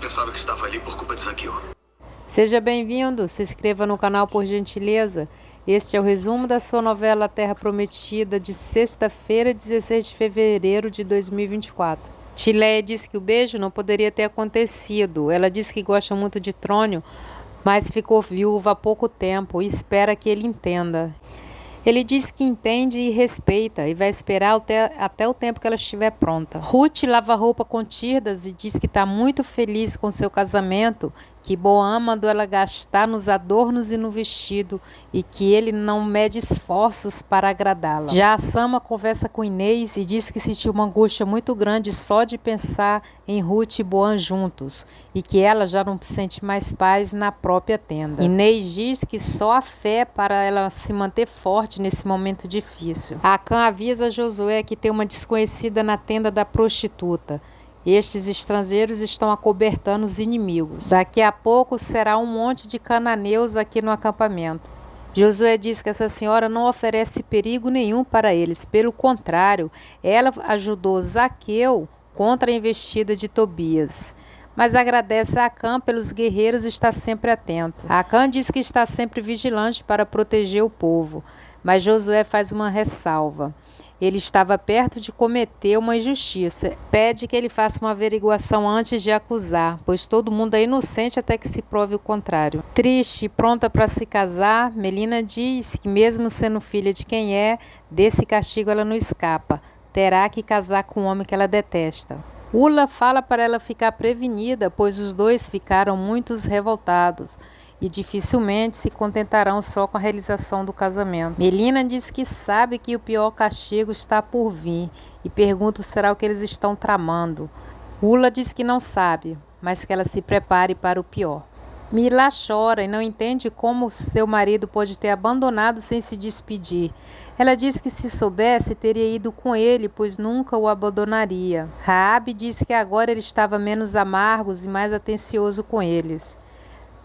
Pensava que estava ali por culpa de Zaqueu. Seja bem-vindo, se inscreva no canal por gentileza. Este é o resumo da sua novela Terra Prometida de sexta-feira, 16 de fevereiro de 2024. Tileia disse que o beijo não poderia ter acontecido. Ela disse que gosta muito de Trônio, mas ficou viúva há pouco tempo e espera que ele entenda. Ele diz que entende e respeita e vai esperar até o tempo que ela estiver pronta. Ruth lava roupa com Tirdas e diz que está muito feliz com seu casamento, que Boan mandou ela gastar nos adornos e no vestido e que ele não mede esforços para agradá-la. Já a Sama conversa com Inês e diz que sentiu uma angústia muito grande só de pensar em Ruth e Boan juntos e que ela já não sente mais paz na própria tenda. Inês diz que só a fé para ela se manter forte nesse momento difícil. Acã avisa Josué que tem uma desconhecida na tenda da prostituta. Estes estrangeiros estão acobertando os inimigos. Daqui a pouco será um monte de cananeus aqui no acampamento. Josué diz que essa senhora não oferece perigo nenhum para eles. Pelo contrário, ela ajudou Zaqueu contra a investida de Tobias. Mas agradece a Acã pelos guerreiros e está sempre atento. Acã diz que está sempre vigilante para proteger o povo. Mas Josué faz uma ressalva. Ele estava perto de cometer uma injustiça. Pede que ele faça uma averiguação antes de acusar, pois todo mundo é inocente até que se prove o contrário. Triste e pronta para se casar, Melina diz que mesmo sendo filha de quem é, desse castigo ela não escapa. Terá que casar com um homem que ela detesta. Ula fala para ela ficar prevenida, pois os dois ficaram muito revoltados e dificilmente se contentarão só com a realização do casamento. Melina diz que sabe que o pior castigo está por vir e pergunta será o que eles estão tramando. Ula diz que não sabe, mas que ela se prepare para o pior. Mila chora e não entende como seu marido pode ter abandonado sem se despedir. Ela diz que se soubesse teria ido com ele, pois nunca o abandonaria. Raabe diz que agora ele estava menos amargo e mais atencioso com eles.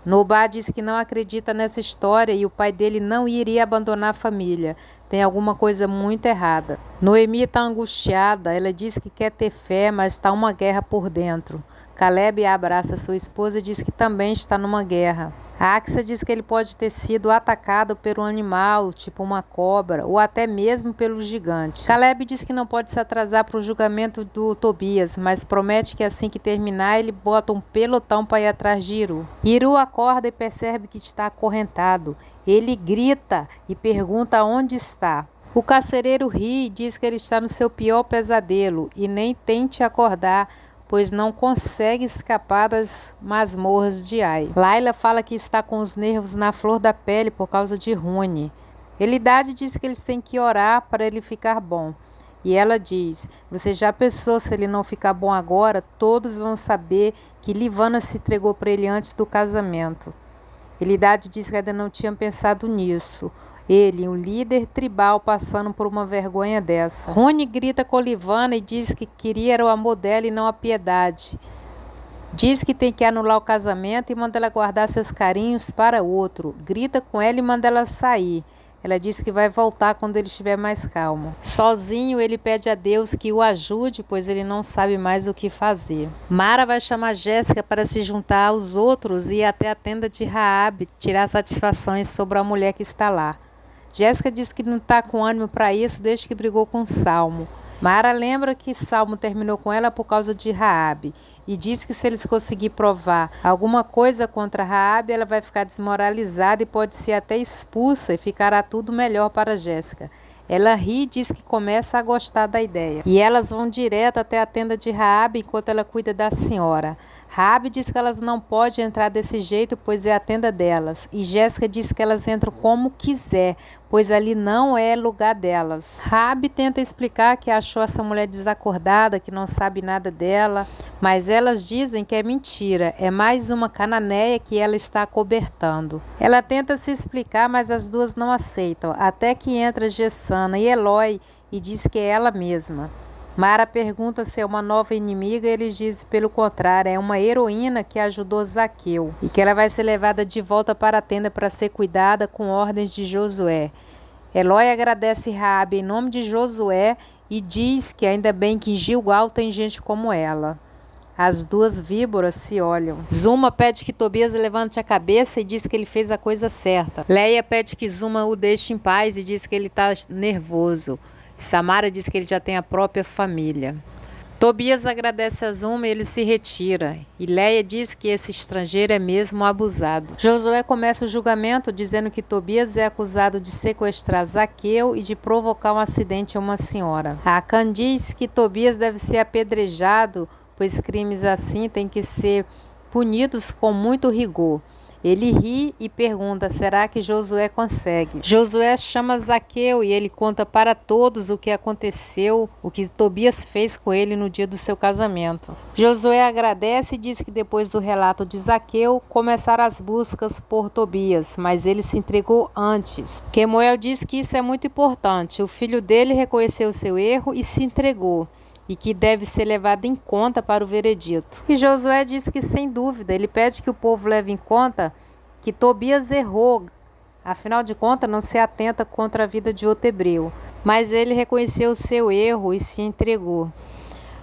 Nobá diz que não acredita nessa história e o pai dele não iria abandonar a família. Tem alguma coisa muito errada. Noemi está angustiada. Ela diz que quer ter fé, mas está uma guerra por dentro. Caleb abraça sua esposa e diz que também está numa guerra. A Axa diz que ele pode ter sido atacado por um animal, tipo uma cobra, ou até mesmo pelo gigante. Caleb diz que não pode se atrasar para o julgamento do Tobias, mas promete que assim que terminar ele bota um pelotão para ir atrás de Iru. Iru acorda e percebe que está acorrentado. Ele grita e pergunta onde está. O carcereiro ri e diz que ele está no seu pior pesadelo e nem tente acordar, pois não consegue escapar das masmorras de Ai. Laila fala que está com os nervos na flor da pele por causa de Rune. Elidade diz que eles têm que orar para ele ficar bom. E ela diz, você já pensou se ele não ficar bom agora, todos vão saber que Livana se entregou para ele antes do casamento. Elidade diz que ainda não tinha pensado nisso. Ele, um líder tribal, passando por uma vergonha dessa. Rune grita com Livana e diz que queria era o amor dela e não a piedade. Diz que tem que anular o casamento e manda ela guardar seus carinhos para outro. Grita com ela e manda ela sair. Ela diz que vai voltar quando ele estiver mais calmo. Sozinho, ele pede a Deus que o ajude, pois ele não sabe mais o que fazer. Mara vai chamar Jéssica para se juntar aos outros e ir até a tenda de Raabe tirar satisfações sobre a mulher que está lá. Jéssica diz que não está com ânimo para isso desde que brigou com Salmo. Mara lembra que Salmo terminou com ela por causa de Raabe e diz que se eles conseguirem provar alguma coisa contra Raabe, ela vai ficar desmoralizada e pode ser até expulsa e ficará tudo melhor para Jéssica. Ela ri e diz que começa a gostar da ideia. E elas vão direto até a tenda de Raabe enquanto ela cuida da senhora. Raabe diz que elas não podem entrar desse jeito, pois é a tenda delas. E Jéssica diz que elas entram como quiser, pois ali não é lugar delas. Raabe tenta explicar que achou essa mulher desacordada, que não sabe nada dela, mas elas dizem que é mentira, é mais uma cananeia que ela está acobertando. Ela tenta se explicar, mas as duas não aceitam, até que entra Gessana e Eloi e diz que é ela mesma. Mara pergunta se é uma nova inimiga e eles dizem pelo contrário, é uma heroína que ajudou Zaqueu e que ela vai ser levada de volta para a tenda para ser cuidada com ordens de Josué. Eloi agradece Raabe em nome de Josué e diz que ainda bem que em Gilgal tem gente como ela. As duas víboras se olham. Zuma pede que Tobias levante a cabeça e diz que ele fez a coisa certa. Leia pede que Zuma o deixe em paz e diz que ele está nervoso. Samara diz que ele já tem a própria família. Tobias agradece a Zuma e ele se retira. E Leia diz que esse estrangeiro é mesmo abusado. Josué começa o julgamento dizendo que Tobias é acusado de sequestrar Zaqueu e de provocar um acidente a uma senhora. Acã diz que Tobias deve ser apedrejado, pois crimes assim têm que ser punidos com muito rigor. Ele ri e pergunta: será que Josué consegue? Josué chama Zaqueu e ele conta para todos o que aconteceu, o que Tobias fez com ele no dia do seu casamento. Josué agradece e diz que depois do relato de Zaqueu, começaram as buscas por Tobias, mas ele se entregou antes. Quemuel diz que isso é muito importante. O filho dele reconheceu seu erro e se entregou, e que deve ser levado em conta para o veredito. E Josué diz que, sem dúvida, ele pede que o povo leve em conta que Tobias errou, afinal de contas não se atenta contra a vida de outro hebreu. Mas ele reconheceu o seu erro e se entregou.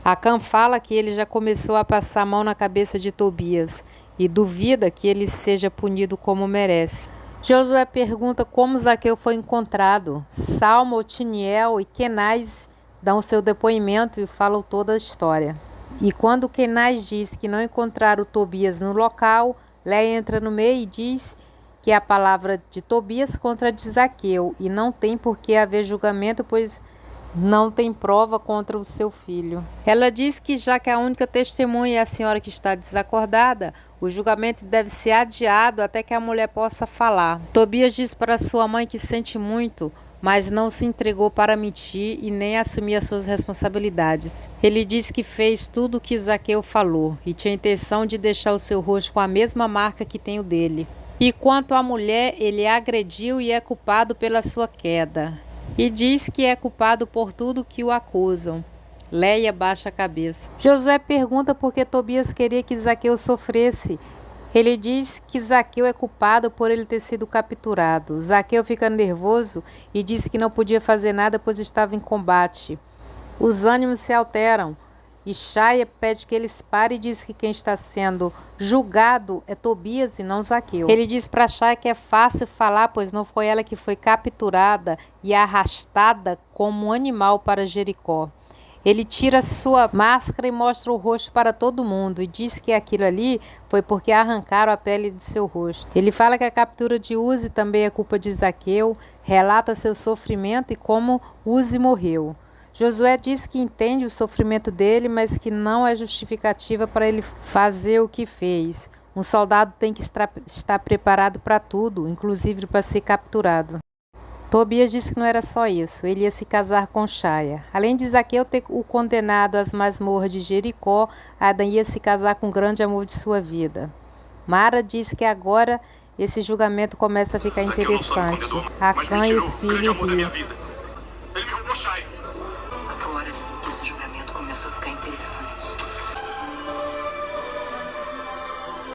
Acã fala que ele já começou a passar a mão na cabeça de Tobias e duvida que ele seja punido como merece. Josué pergunta como Zaqueu foi encontrado. Salmo, Otiniel e Kenaz dão seu depoimento e falam toda a história. E quando Kenaz diz que não encontraram Tobias no local, Leia entra no meio e diz que a palavra de Tobias contradiz Zaqueu e não tem por que haver julgamento, pois não tem prova contra o seu filho. Ela diz que, já que a única testemunha é a senhora que está desacordada, o julgamento deve ser adiado até que a mulher possa falar. Tobias diz para sua mãe que sente muito, mas não se entregou para mentir e nem assumir as suas responsabilidades. Ele diz que fez tudo o que Zaqueu falou e tinha a intenção de deixar o seu rosto com a mesma marca que tem o dele. E quanto à mulher, ele a agrediu e é culpado pela sua queda. E diz que é culpado por tudo que o acusam. Leia baixa a cabeça. Josué pergunta por que Tobias queria que Zaqueu sofresse. Ele diz que Zaqueu é culpado por ele ter sido capturado. Zaqueu fica nervoso e diz que não podia fazer nada pois estava em combate. Os ânimos se alteram. E Shaia pede que eles parem e diz que quem está sendo julgado é Tobias e não Zaqueu. Ele diz para Shaia que é fácil falar, pois não foi ela que foi capturada e arrastada como um animal para Jericó. Ele tira sua máscara e mostra o rosto para todo mundo e diz que aquilo ali foi porque arrancaram a pele de seu rosto. Ele fala que a captura de Uzi também é culpa de Zaqueu, relata seu sofrimento e como Uzi morreu. Josué diz que entende o sofrimento dele, mas que não é justificativa para ele fazer o que fez. Um soldado tem que estar preparado para tudo, inclusive para ser capturado. Tobias disse que não era só isso, ele ia se casar com Shaia. Além de Zaqueu ter o condenado às masmorras de Jericó, Adã ia se casar com o grande amor de sua vida. Mara disse que agora esse julgamento começa a ficar interessante. Acã e os filhos riam. Agora sim que esse julgamento começou a ficar interessante.